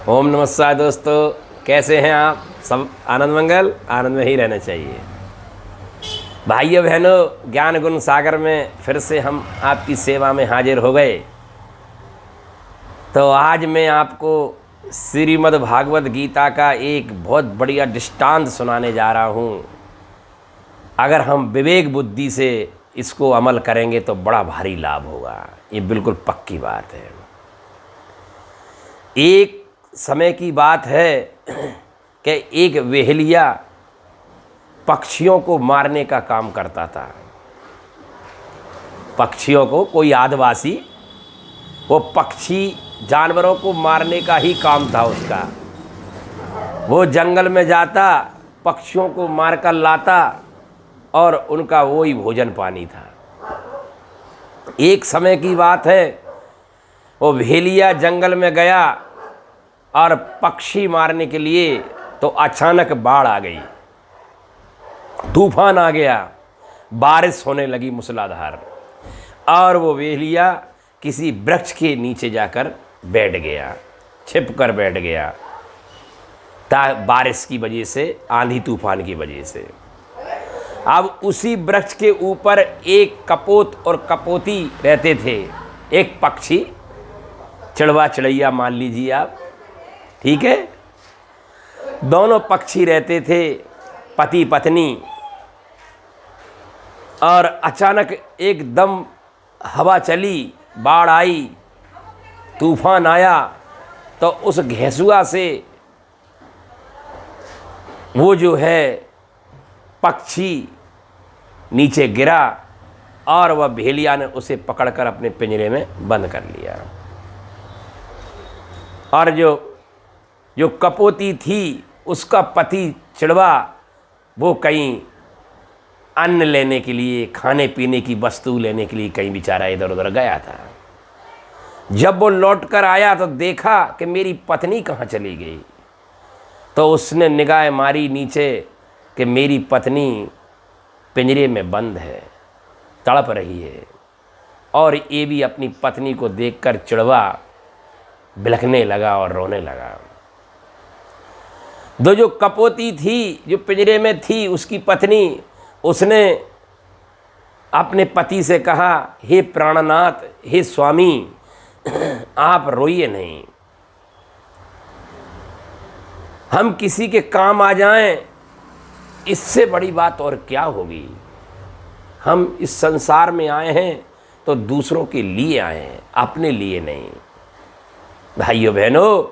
ओम नमस्कार दोस्तों, कैसे हैं आप सब? आनंद मंगल, आनंद में ही रहना चाहिए। भाइयों बहनों, ज्ञान गुण सागर में फिर से हम आपकी सेवा में हाजिर हो गए। तो आज मैं आपको श्रीमद् भागवत गीता का एक बहुत बढ़िया दृष्टांत सुनाने जा रहा हूँ। अगर हम विवेक बुद्धि से इसको अमल करेंगे तो बड़ा भारी लाभ होगा, ये बिल्कुल पक्की बात है। एक समय की बात है कि एक वेहलिया पक्षियों को मारने का काम करता था। पक्षियों को, कोई आदिवासी, वो पक्षी जानवरों को मारने का ही काम था उसका। वो जंगल में जाता, पक्षियों को मारकर लाता और उनका वही भोजन पानी था। एक समय की बात है, वो भेलिया जंगल में गया और पक्षी मारने के लिए, तो अचानक बाढ़ आ गई, तूफान आ गया, बारिश होने लगी मूसलाधार, और वो वेलिया किसी वृक्ष के नीचे जाकर बैठ गया, छिप कर बैठ गया बारिश की वजह से, आंधी तूफान की वजह से। अब उसी वृक्ष के ऊपर एक कपोत और कपोती रहते थे, एक पक्षी, चिड़वा चिड़ैया मान लीजिए आप, ठीक है। दोनों पक्षी रहते थे, पति पत्नी। और अचानक एकदम हवा चली, बाढ़ आई, तूफान आया, तो उस घेसुआ से वो जो है पक्षी नीचे गिरा और वह भेलिया ने उसे पकड़कर अपने पिंजरे में बंद कर लिया। और जो कपोती थी, उसका पति चिड़वा, वो कहीं अन्न लेने के लिए, खाने पीने की वस्तु लेने के लिए कहीं बेचारा इधर उधर गया था। जब वो लौट कर आया तो देखा कि मेरी पत्नी कहाँ चली गई। तो उसने निगाह मारी नीचे कि मेरी पत्नी पिंजरे में बंद है, तड़प रही है। और ये भी अपनी पत्नी को देखकर चिड़वा बिलखने लगा और रोने लगा। जो कपोती थी, जो पिंजरे में थी, उसकी पत्नी, उसने अपने पति से कहा, हे प्राणनाथ, हे स्वामी, आप रोइए नहीं, हम किसी के काम आ जाएं, इससे बड़ी बात और क्या होगी। हम इस संसार में आए हैं तो दूसरों के लिए आए हैं, अपने लिए नहीं। भाइयों बहनों,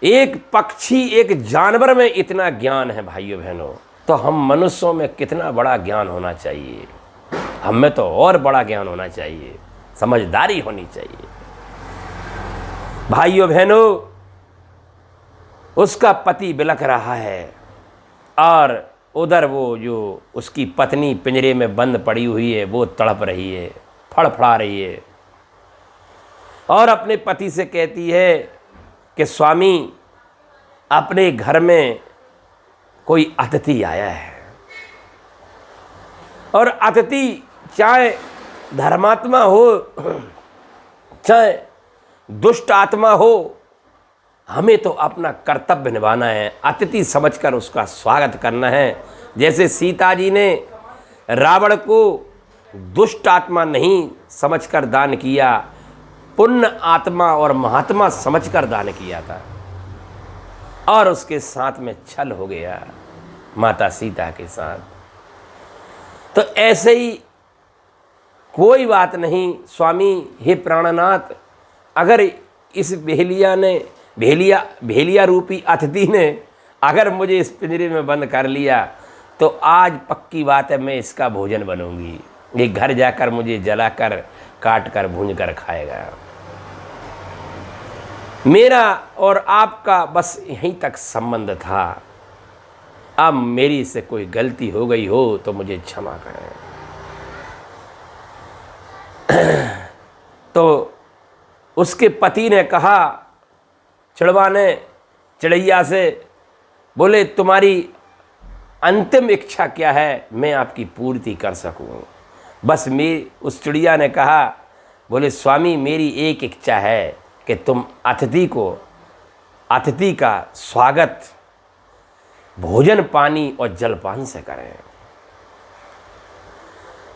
एक पक्षी, एक जानवर में इतना ज्ञान है भाइयों बहनों, तो हम मनुष्यों में कितना बड़ा ज्ञान होना चाहिए। हम में तो और बड़ा ज्ञान होना चाहिए, समझदारी होनी चाहिए। भाइयों बहनों, उसका पति बिलख रहा है और उधर वो जो उसकी पत्नी पिंजरे में बंद पड़ी हुई है, वो तड़प रही है, फड़फड़ा रही है, और अपने पति से कहती है कि स्वामी, अपने घर में कोई अतिथि आया है, और अतिथि चाहे धर्मात्मा हो चाहे दुष्ट आत्मा हो, हमें तो अपना कर्तव्य निभाना है, अतिथि समझकर उसका स्वागत करना है। जैसे सीता जी ने रावण को दुष्ट आत्मा नहीं समझकर दान किया, पुण्य आत्मा और महात्मा समझकर दान किया था, और उसके साथ में छल हो गया माता सीता के साथ। तो ऐसे ही कोई बात नहीं स्वामी, हे प्राणनाथ, अगर इस भेलिया रूपी अतिथि ने अगर मुझे इस पिंजरे में बंद कर लिया, तो आज पक्की बात है मैं इसका भोजन बनूंगी, ये घर जाकर मुझे जलाकर, काट कर, भूंज कर खाएगा। मेरा और आपका बस यहीं तक संबंध था, अब मेरी से कोई गलती हो गई हो तो मुझे क्षमा करें। तो उसके पति ने कहा, चिड़वा ने चिड़ैया से, बोले तुम्हारी अंतिम इच्छा क्या है, मैं आपकी पूर्ति कर सकूं। बस उस चिड़िया ने कहा, बोले स्वामी, मेरी एक इच्छा है कि तुम अतिथि को अतिथि का स्वागत भोजन पानी और जलपान से करें।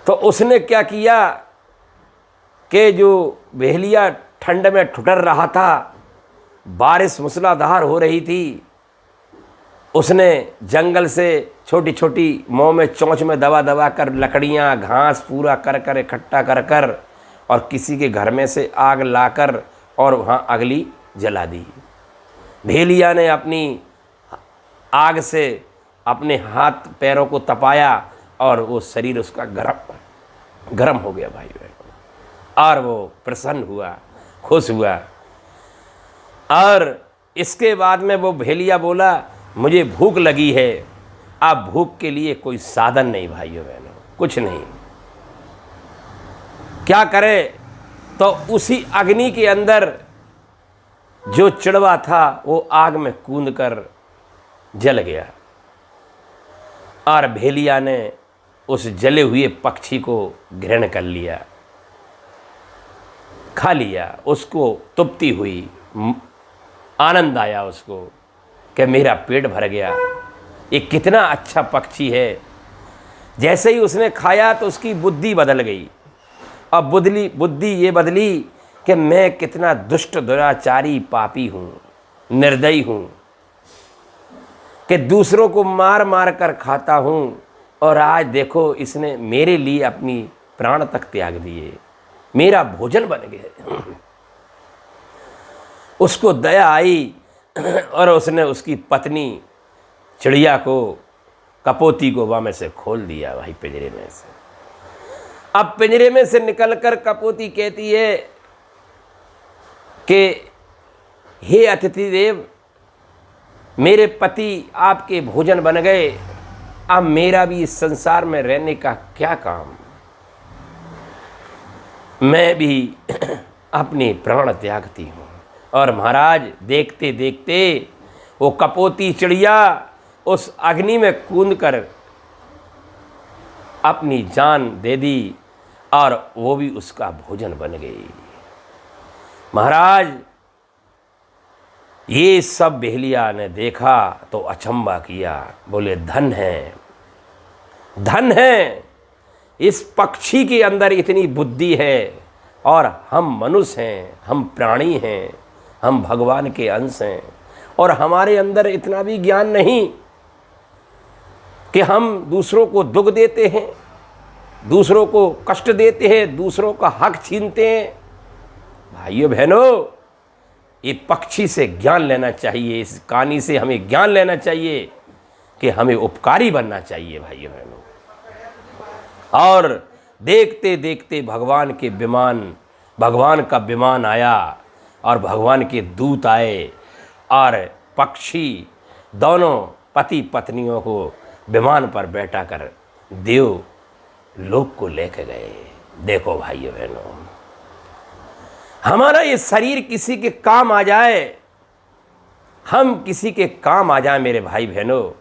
तो उसने क्या किया कि जो भेलिया ठंड में ठुठर रहा था, बारिश मूसलाधार हो रही थी, उसने जंगल से छोटी छोटी मुँह में चोंच में दबा दबा कर लकड़ियाँ घास पूरा कर कर इकट्ठा कर कर और किसी के घर में से आग लाकर और वहाँ अगली जला दी। भेलिया ने अपनी आग से अपने हाथ पैरों को तपाया और वो शरीर उसका गरम हो गया भाई बहनों, और वो प्रसन्न हुआ, खुश हुआ। और इसके बाद में वो भेलिया बोला, मुझे भूख लगी है। अब भूख के लिए कोई साधन नहीं भाइयों बहनों, कुछ नहीं, क्या करे? तो उसी अग्नि के अंदर जो चिड़वा था वो आग में कूद कर जल गया, और भेलिया ने उस जले हुए पक्षी को ग्रहण कर लिया, खा लिया। उसको तृप्ति हुई, आनंद आया उसको कि मेरा पेट भर गया, ये कितना अच्छा पक्षी है। जैसे ही उसने खाया तो उसकी बुद्धि बदल गई, और बुद्धि ये बदली कि मैं कितना दुष्ट दुराचारी पापी हूँ, निर्दयी हूँ, कि दूसरों को मार मार कर खाता हूँ, और आज देखो इसने मेरे लिए अपनी प्राण तक त्याग दिए, मेरा भोजन बन गए। उसको दया आई और उसने उसकी पत्नी चिड़िया को, कपोती को वहाँ में से खोल दिया भाई, पिंजरे में से। अब पिंजरे में से निकलकर कपोती कहती है कि हे अतिथि देव, मेरे पति आपके भोजन बन गए, अब मेरा भी इस संसार में रहने का क्या काम, मैं भी अपने प्राण त्यागती हूँ। और महाराज देखते देखते वो कपोती चिड़िया उस अग्नि में कूद कर अपनी जान दे दी, और वो भी उसका भोजन बन गई। महाराज ये सब भेलिया ने देखा तो अचंभा किया, बोले धन है, धन है, इस पक्षी के अंदर इतनी बुद्धि है, और हम मनुष्य हैं, हम प्राणी हैं, हम भगवान के अंश हैं, और हमारे अंदर इतना भी ज्ञान नहीं कि हम दूसरों को दुख देते हैं, दूसरों को कष्ट देते हैं, दूसरों का हक छीनते हैं। भाइयों बहनों, ये पक्षी से ज्ञान लेना चाहिए, इस कहानी से हमें ज्ञान लेना चाहिए कि हमें उपकारी बनना चाहिए भाइयों बहनों। और देखते देखते भगवान का विमान आया, और भगवान के दूत आए, और पक्षी दोनों पति पत्नियों को विमान पर बैठा कर देव लोक को लेके गए। देखो भाइयों बहनों, हमारा ये शरीर किसी के काम आ जाए, हम किसी के काम आ जाए मेरे भाई बहनों,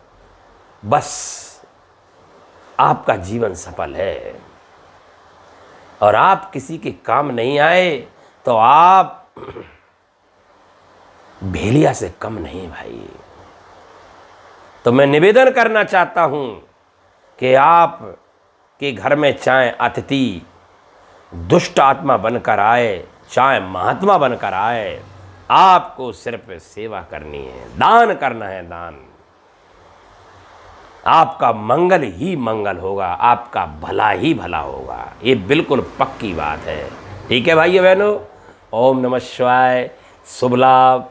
बस आपका जीवन सफल है। और आप किसी के काम नहीं आए तो आप भेलिया से कम नहीं भाई। तो मैं निवेदन करना चाहता हूं कि आप के घर में चाहे अतिथि दुष्ट आत्मा बनकर आए, चाहे महात्मा बनकर आए, आपको सिर्फ सेवा करनी है, दान करना है, दान। आपका मंगल ही मंगल होगा, आपका भला ही भला होगा, ये बिल्कुल पक्की बात है। ठीक है भाइयों बहनों, ओम नमः शिवाय, शुभ लाभ।